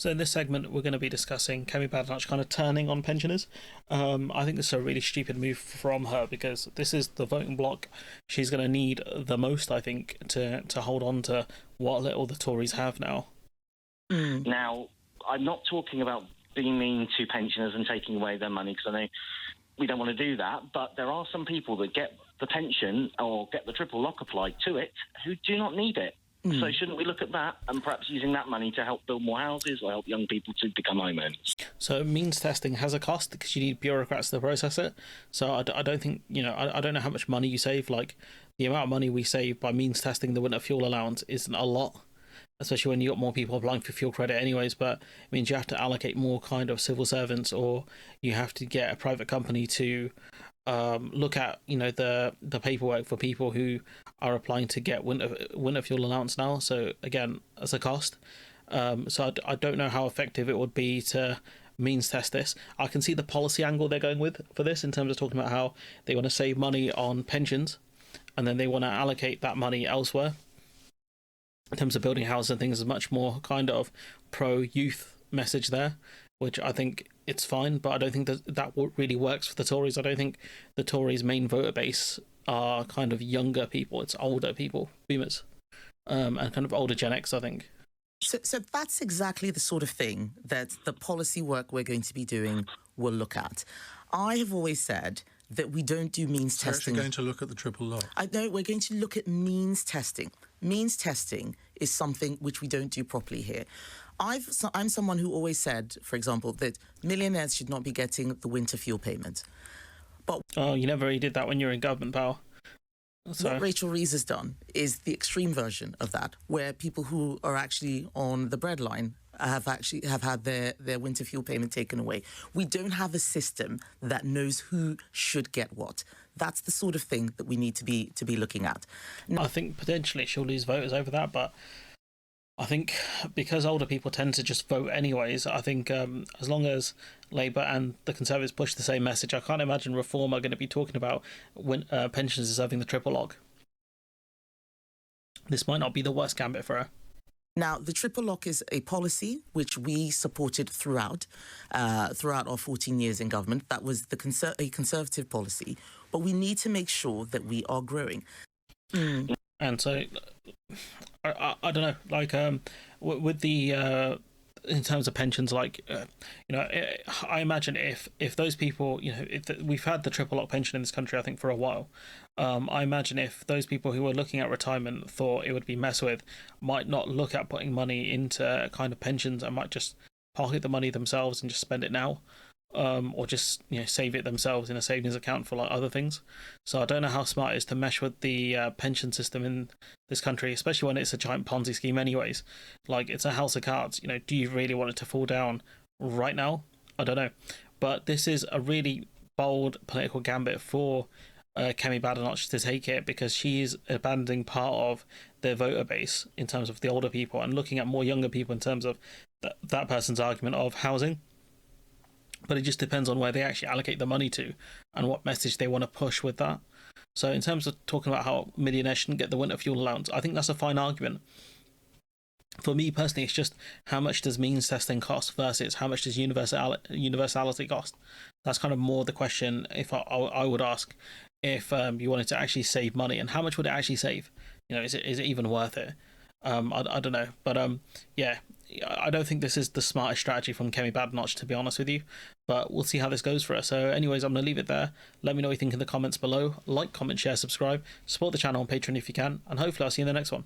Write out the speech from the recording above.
So in this segment, we're going to be discussing Kemi Badenoch kind of turning on pensioners. I think this is a really stupid move from her because this is the voting bloc she's going to need the most, I think, to hold on to what little the Tories have now. Now, I'm not talking about being mean to pensioners and taking away their money because I know we don't want to do that, but there are some people that get the pension or get the triple lock applied to it who do not need it. So shouldn't we look at that and perhaps using that money to help build more houses or help young people to become homeowners? So means testing has a cost because you need bureaucrats to process it. So I don't think, I don't know how much money you save. Like the amount of money we save by means testing the winter fuel allowance isn't a lot, especially when you got more people applying for fuel credit anyways, but it means you have to allocate more kind of civil servants or you have to get a private company to look at the paperwork for people who are applying to get winter fuel allowance now. So again, as a cost. So I don't know how effective it would be to means test this. I can see the policy angle they're going with for this in terms of talking about how they want to save money on pensions and then they want to allocate that money elsewhere. In terms of building houses and things, is much more kind of pro-youth message there, which I think it's fine, but I don't think that really works for the Tories. I don't think the Tories' main voter base are kind of younger people. It's older people, boomers, and kind of older Gen X, I think. So that's exactly the sort of thing that the policy work we're going to be doing will look at. I have always said that we don't do means testing. We're actually going to look at the triple lock. I know we're going to look at means testing. Means testing is something which we don't do properly here. I'm someone who always said, for example, that millionaires should not be getting the winter fuel payment. But you never really did that when you were in government power. So what Rachel Reeves has done is the extreme version of that, where people who are actually on the breadline have had their winter fuel payment taken away. We don't have a system that knows who should get what. That's the sort of thing that we need to be looking at. Now, I think potentially she'll lose voters over that, but I think because older people tend to just vote anyways, I think as long as Labour and the Conservatives push the same message, I can't imagine Reform are going to be talking about when pensions deserving the triple lock. This might not be the worst gambit for her. Now, the triple lock is a policy which we supported throughout our 14 years in government. That was a Conservative policy, but we need to make sure that we are growing. And so, I don't know, like with the in terms of pensions, like I imagine if those people, we've had the triple lock pension in this country, I think for a while. I imagine if those people who were looking at retirement thought it would be messed with, might not look at putting money into kind of pensions and might just pocket the money themselves and just spend it now. Or just save it themselves in a savings account for like other things. So I don't know how smart it is to mesh with the pension system in this country, especially when it's a giant Ponzi scheme anyways. Like it's a house of cards. Do you really want it to fall down right now? I don't know. But this is a really bold political gambit for Kemi Badenoch to take it because she's abandoning part of their voter base in terms of the older people and looking at more younger people in terms of that person's argument of housing. But it just depends on where they actually allocate the money to and what message they want to push with that. So in terms of talking about how millionaires shouldn't get the winter fuel allowance, I think that's a fine argument. For me personally, it's just how much does means testing cost versus how much does universality cost? That's kind of more the question if I would ask if you wanted to actually save money, and how much would it actually save? Is it even worth it? I don't know, but yeah, I don't think this is the smartest strategy from Kemi Badenoch, to be honest with you, but we'll see how this goes for us. So anyways, I'm going to leave it there. Let me know what you think in the comments below. Like, comment, share, subscribe, support the channel on Patreon if you can, and hopefully I'll see you in the next one.